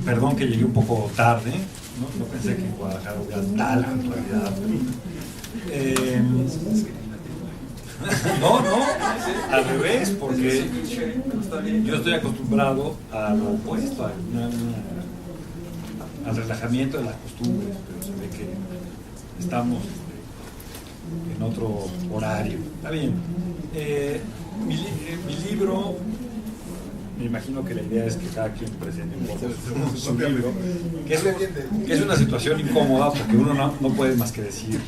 Perdón que llegué un poco tarde, no pensé que en Guadalajara hubiera tal actualidad. No, al revés, porque yo estoy acostumbrado a lo opuesto, al relajamiento de las costumbres, pero se ve que estamos en otro horario. Está bien. Mi libro, me imagino que la idea es que cada quien presente un poco su libro, que es una situación incómoda porque uno no puede más que decir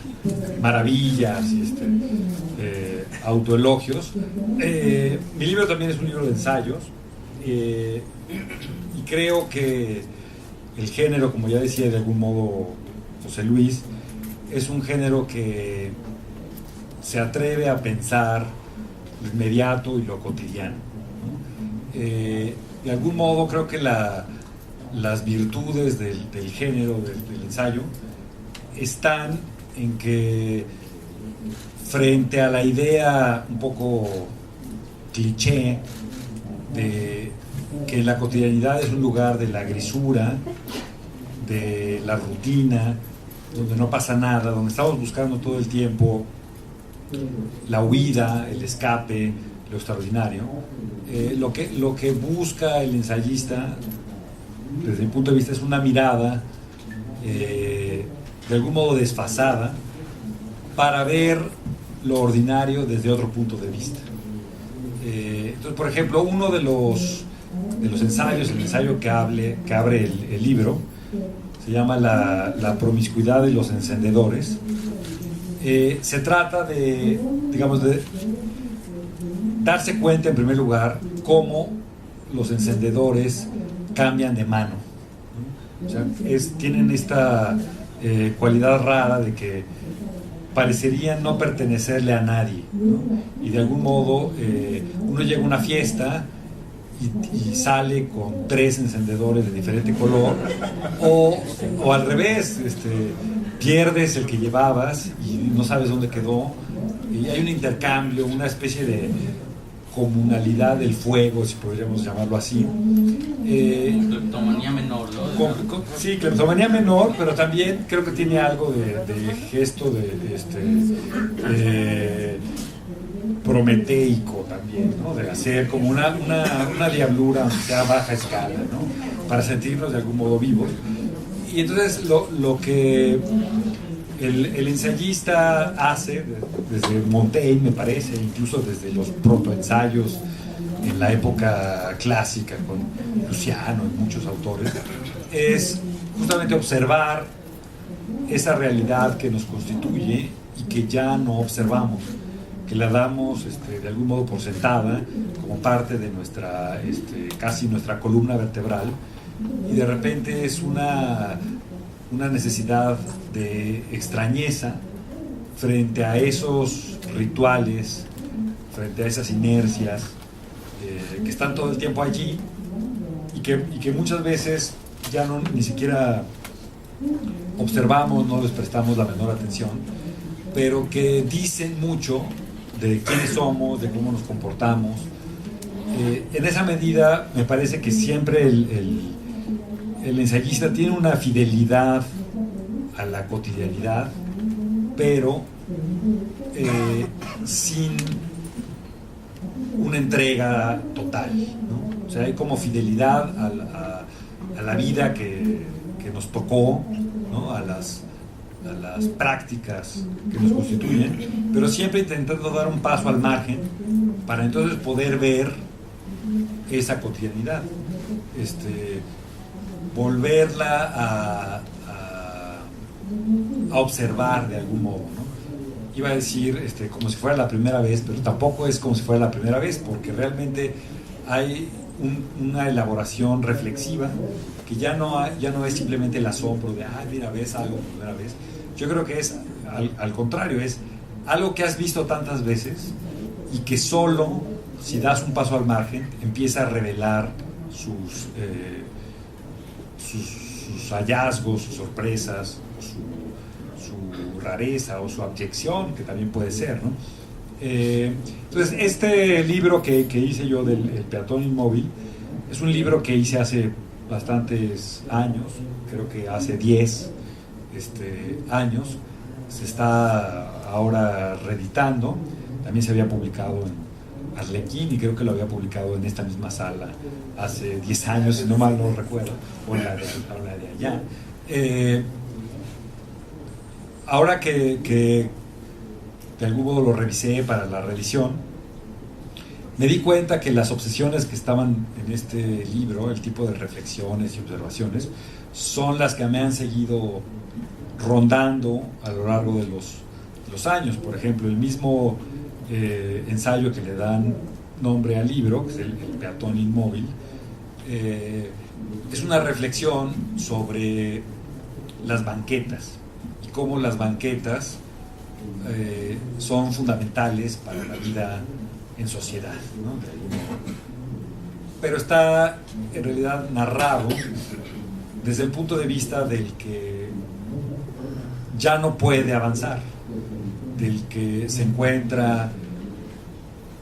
maravillas y autoelogios. Mi libro también es un libro de ensayos, y creo que el género, como ya decía de algún modo José Luis, es un género que se atreve a pensar lo inmediato y lo cotidiano, ¿no? De algún modo creo que las virtudes del género, del ensayo, están en que frente a la idea un poco cliché de que la cotidianidad es un lugar de la grisura, de la rutina, donde no pasa nada, donde estamos buscando todo el tiempo la huida, el escape, lo extraordinario. Lo que busca el ensayista, desde mi punto de vista, es una mirada de algún modo desfasada para ver lo ordinario desde otro punto de vista. Entonces, por ejemplo, uno de los ensayos, el ensayo que abre el libro, se llama la promiscuidad de los encendedores. Se trata de darse cuenta, en primer lugar, cómo los encendedores cambian de mano, ¿no? O sea, tienen esta cualidad rara de que parecerían no pertenecerle a nadie, ¿no? Y de algún modo uno llega a una fiesta y sale con 3 encendedores de diferente color, o al revés, pierdes el que llevabas y no sabes dónde quedó, y hay un intercambio, una especie de comunalidad del fuego, si podríamos llamarlo así. Cleptomanía menor, ¿no? Sí, cleptomanía menor, pero también creo que tiene algo de gesto prometeico también, ¿no? De hacer como una diablura, aunque sea a baja escala, ¿no? Para sentirnos de algún modo vivos. Y entonces lo que el ensayista hace, desde Montaigne me parece, incluso desde los protoensayos en la época clásica con Luciano y muchos autores, es justamente observar esa realidad que nos constituye y que ya no observamos, que la damos de algún modo por sentada como parte de nuestra casi nuestra columna vertebral, y de repente es una necesidad de extrañeza frente a esos rituales, frente a esas inercias que están todo el tiempo allí y que muchas veces ya ni siquiera observamos, no les prestamos la menor atención, pero que dicen mucho de quiénes somos, de cómo nos comportamos. En esa medida me parece que siempre el ensayista tiene una fidelidad a la cotidianidad, pero sin una entrega total, ¿no? O sea, hay como fidelidad a la vida que nos tocó, ¿no? A las prácticas que nos constituyen, pero siempre intentando dar un paso al margen para entonces poder ver esa cotidianidad, volverla a observar de algún modo, ¿no? Iba a decir como si fuera la primera vez, pero tampoco es como si fuera la primera vez, porque realmente hay una elaboración reflexiva que ya no es simplemente el asombro de mira, ves algo por primera vez. Yo creo que es al contrario, es algo que has visto tantas veces y que solo si das un paso al margen empieza a revelar sus hallazgos, sus sorpresas, su rareza o su abyección, que también puede ser, ¿no? Entonces, este libro que hice yo del El peatón inmóvil es un libro que hice hace bastantes años, creo que hace 10 años. Se está ahora reeditando. También se había publicado en Arlequín y creo que lo había publicado en esta misma sala hace 10 años, si no mal no recuerdo, o la de allá. Ahora que de algún modo lo revisé para la revisión, me di cuenta que las obsesiones que estaban en este libro, el tipo de reflexiones y observaciones, son las que me han seguido rondando a lo largo de los años. Por ejemplo, el mismo ensayo que le dan nombre al libro, que es el peatón inmóvil, es una reflexión sobre las banquetas y cómo las banquetas son fundamentales para la vida en sociedad, ¿no? Pero está en realidad narrado desde el punto de vista del que ya no puede avanzar, del que se encuentra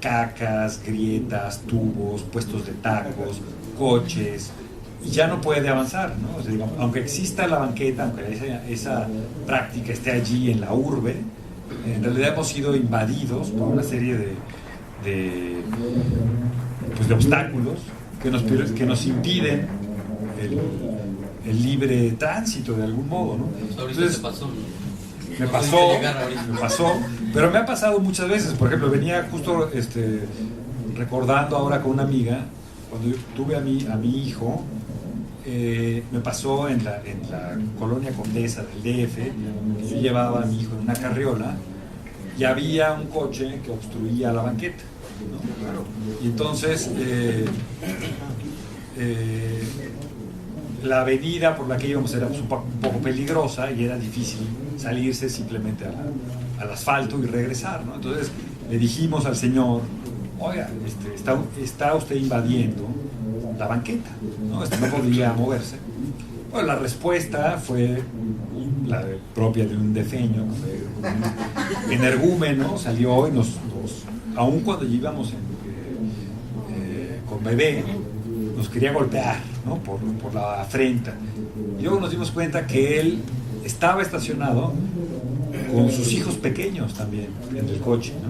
cacas, grietas, tubos, puestos de tacos, coches, y ya no puede avanzar, ¿no? O sea, digamos, aunque exista la banqueta, aunque esa práctica esté allí en la urbe, en realidad hemos sido invadidos por una serie de obstáculos que nos impiden el libre tránsito de algún modo, ¿no? Entonces, me pasó, pero me ha pasado muchas veces. Por ejemplo, venía justo recordando ahora con una amiga, cuando yo tuve a mi hijo, me pasó en la colonia Condesa del DF, que yo llevaba a mi hijo en una carriola y había un coche que obstruía la banqueta, ¿no? Y entonces la avenida por la que íbamos era un poco peligrosa y era difícil salirse simplemente al asfalto y regresar, ¿no? Entonces le dijimos al señor: oiga, está usted invadiendo la banqueta, ¿no? No podría moverse. Bueno, la respuesta fue la propia de un defeño, un energúmeno. Salió y aun cuando íbamos con bebé, nos quería golpear, ¿no? por la afrenta. Y luego nos dimos cuenta que él estaba estacionado con sus hijos pequeños también en el coche, ¿no?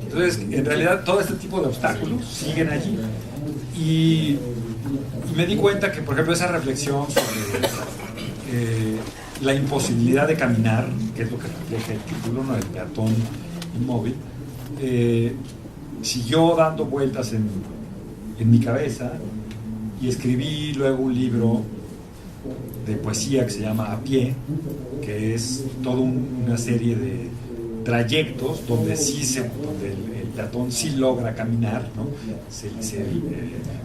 Entonces, en realidad, todo este tipo de obstáculos siguen allí. Y me di cuenta que, por ejemplo, esa reflexión sobre la imposibilidad de caminar, que es lo que refleja el título, ¿no? El peatón inmóvil, siguió dando vueltas en mi cabeza, y escribí luego un libro de poesía que se llama A Pie, que es toda una serie de trayectos donde el peatón sí logra caminar, ¿no? Se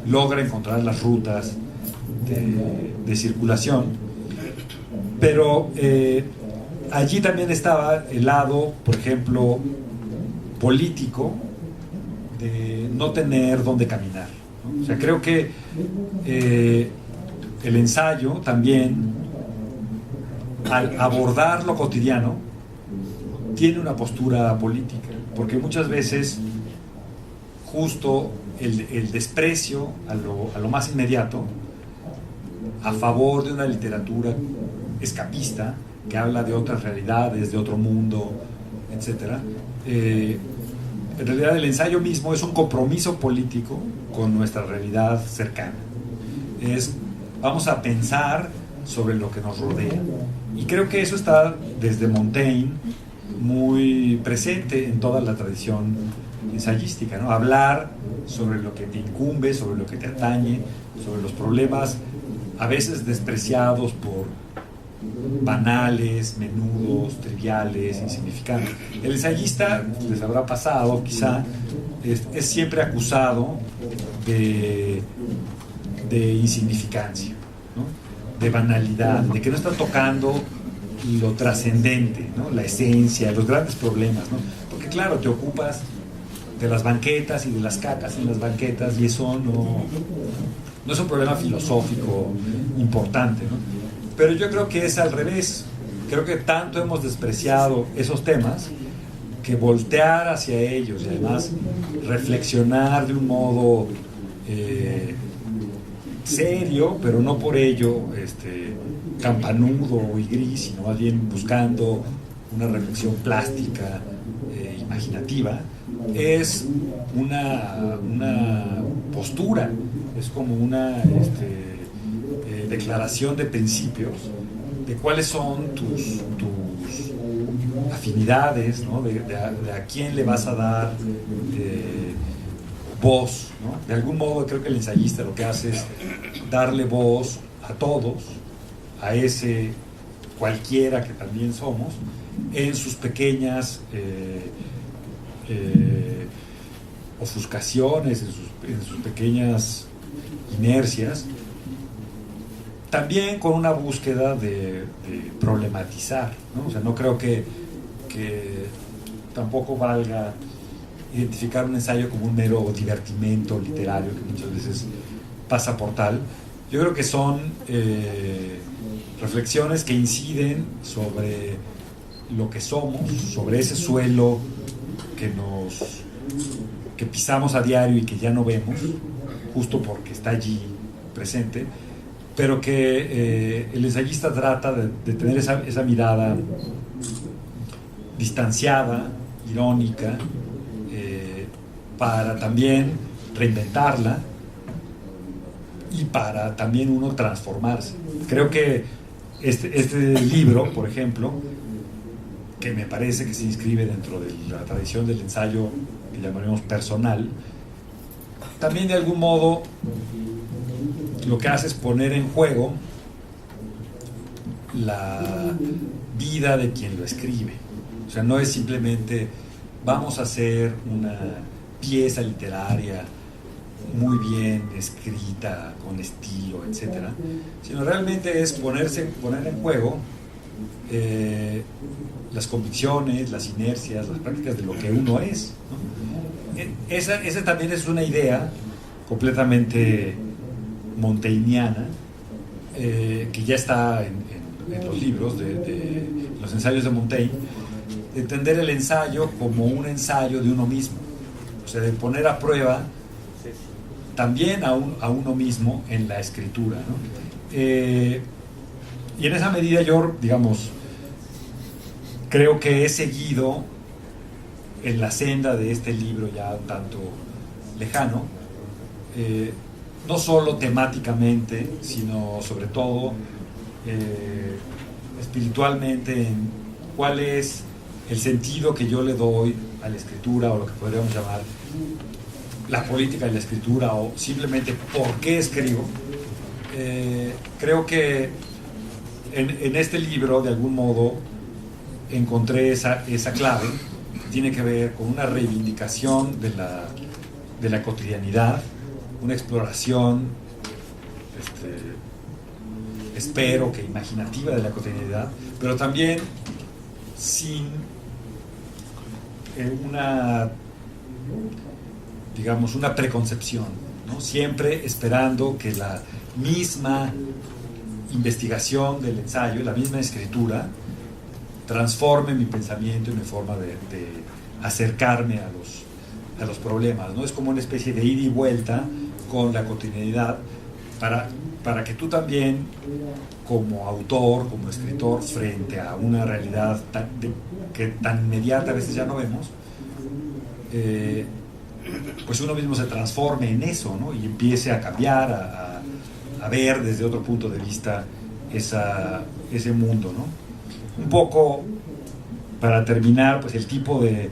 logra encontrar las rutas de circulación, pero allí también estaba el lado, por ejemplo, político, de no tener dónde caminar, ¿no? O sea, creo que el ensayo también, al abordar lo cotidiano, tiene una postura política, porque muchas veces justo el desprecio a lo más inmediato, a favor de una literatura escapista que habla de otras realidades, de otro mundo, etc. En realidad el ensayo mismo es un compromiso político con nuestra realidad cercana. Vamos a pensar sobre lo que nos rodea. Y creo que eso está desde Montaigne muy presente en toda la tradición ensayística, ¿no? Hablar sobre lo que te incumbe, sobre lo que te atañe, sobre los problemas a veces despreciados por banales, menudos, triviales, insignificantes. El ensayista, les habrá pasado quizá, es siempre acusado de insignificancia, ¿no? De banalidad, de que no está tocando lo trascendente, ¿no? La esencia, los grandes problemas, ¿no? Porque claro, te ocupas de las banquetas y de las cacas en las banquetas, y eso no es un problema filosófico importante, ¿no? Pero yo creo que es al revés. Creo que tanto hemos despreciado esos temas que voltear hacia ellos y además reflexionar de un modo serio, pero no por ello campanudo y gris, sino más bien buscando una reflexión plástica, imaginativa, es una postura, es como una declaración de principios, de cuáles son tus afinidades, ¿no? de a quién le vas a dar voz, ¿no? De algún modo creo que el ensayista lo que hace es darle voz a todos, a ese cualquiera que también somos, en sus pequeñas ofuscaciones, en sus pequeñas inercias, también con una búsqueda de problematizar, ¿no? O sea, no creo que tampoco valga identificar un ensayo como un mero divertimento literario que muchas veces pasa por tal. Yo creo que son reflexiones que inciden sobre lo que somos, sobre ese suelo que pisamos a diario y que ya no vemos, justo porque está allí presente, pero que el ensayista trata de tener esa mirada distanciada, irónica, para también reinventarla y para también uno transformarse. Creo que este libro, por ejemplo, que me parece que se inscribe dentro de la tradición del ensayo que llamaremos personal, también de algún modo lo que hace es poner en juego la vida de quien lo escribe. O sea, no es simplemente vamos a hacer una pieza literaria muy bien escrita, con estilo, etcétera, sino realmente es poner en juego las convicciones, las inercias, las prácticas de lo que uno es, ¿no? Esa también es una idea completamente monteigniana, que ya está en los libros de los ensayos de Montaigne, de entender el ensayo como un ensayo de uno mismo, o sea, de poner a prueba también a uno mismo en la escritura, ¿no? Y en esa medida yo, digamos, creo que he seguido en la senda de este libro ya un tanto lejano, no solo temáticamente, sino sobre todo espiritualmente, en cuál es el sentido que yo le doy a la escritura, o lo que podríamos llamar la política de la escritura, o simplemente por qué escribo. Creo que en este libro, de algún modo, encontré esa clave que tiene que ver con una reivindicación de la cotidianidad, una exploración, espero que imaginativa de la cotidianidad, pero también sin una preconcepción, ¿no? Siempre esperando que la misma investigación del ensayo, la misma escritura, transforme mi pensamiento y mi forma de acercarme a los problemas, ¿no? Es como una especie de ida y vuelta con la cotidianidad para que tú también, como autor, como escritor, frente a una realidad que tan inmediata a veces ya no vemos, pues uno mismo se transforme en eso, ¿no? Y empiece a cambiar, a ver desde otro punto de vista ese mundo, ¿no? Un poco, para terminar, pues el tipo de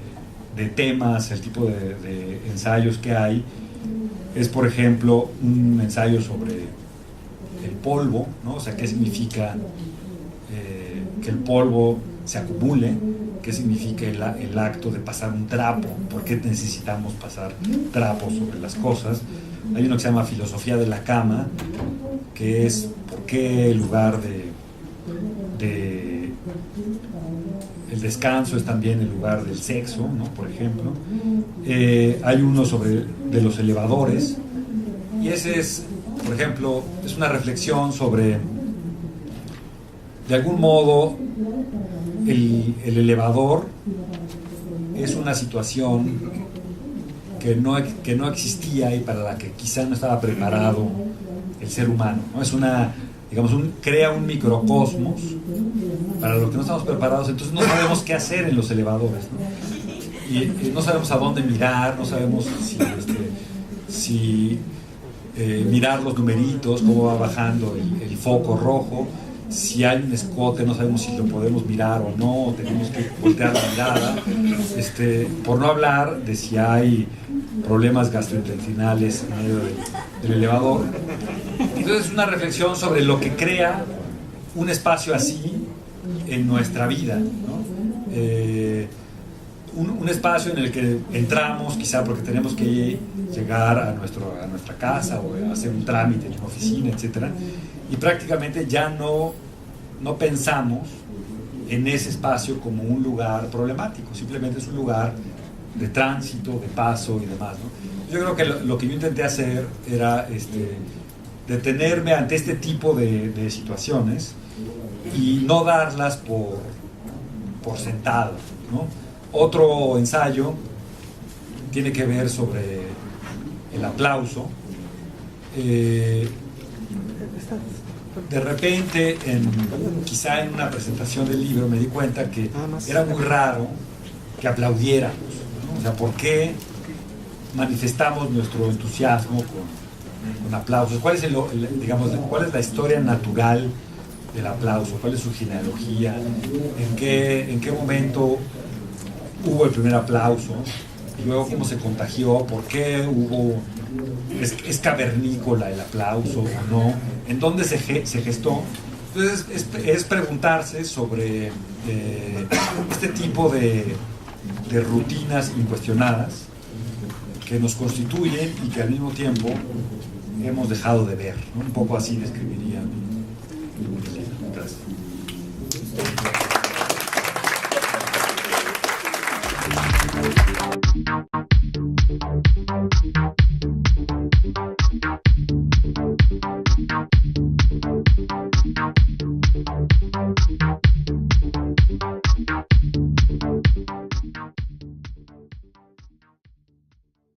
temas, el tipo de ensayos que hay, es, por ejemplo, un ensayo sobre el polvo, ¿no? O sea, qué significa que el polvo se acumule, qué significa el acto de pasar un trapo, por qué necesitamos pasar trapos sobre las cosas. Hay uno que se llama Filosofía de la Cama, que es por qué el lugar el descanso es también el lugar del sexo, ¿no? Por ejemplo. Hay uno de los elevadores, y ese es, por ejemplo, es una reflexión sobre, de algún modo, el elevador es una situación que no existía y para la que quizá no estaba preparado el ser humano, ¿no? Es una, digamos, crea un microcosmos para lo que no estamos preparados, entonces no sabemos qué hacer en los elevadores, ¿no? Y no sabemos a dónde mirar, no sabemos si mirar los numeritos, cómo va bajando el foco rojo, si hay un escote, no sabemos si lo podemos mirar o no, tenemos que voltear la mirada, por no hablar de si hay problemas gastrointestinales en medio del elevador. Entonces es una reflexión sobre lo que crea un espacio así en nuestra vida, ¿no? Un espacio en el que entramos quizá porque tenemos que llegar a nuestra casa o hacer un trámite en una oficina, etc. Y prácticamente ya no pensamos en ese espacio como un lugar problemático, simplemente es un lugar de tránsito, de paso y demás, ¿no? Yo creo que lo que yo intenté hacer era detenerme ante este tipo de situaciones y no darlas por sentado, ¿no? Otro ensayo tiene que ver sobre el aplauso. De repente, quizá en una presentación del libro, me di cuenta que era muy raro que aplaudiéramos, ¿no? O sea, ¿por qué manifestamos nuestro entusiasmo con aplausos? ¿Cuál es cuál es la historia natural del aplauso? ¿Cuál es su genealogía? ¿En qué momento hubo el primer aplauso? Y luego cómo se contagió, por qué es cavernícola el aplauso o no, en dónde se gestó. Entonces es preguntarse sobre este tipo de rutinas incuestionadas que nos constituyen y que al mismo tiempo hemos dejado de ver, ¿no? Un poco así describiría mi libro. Gracias.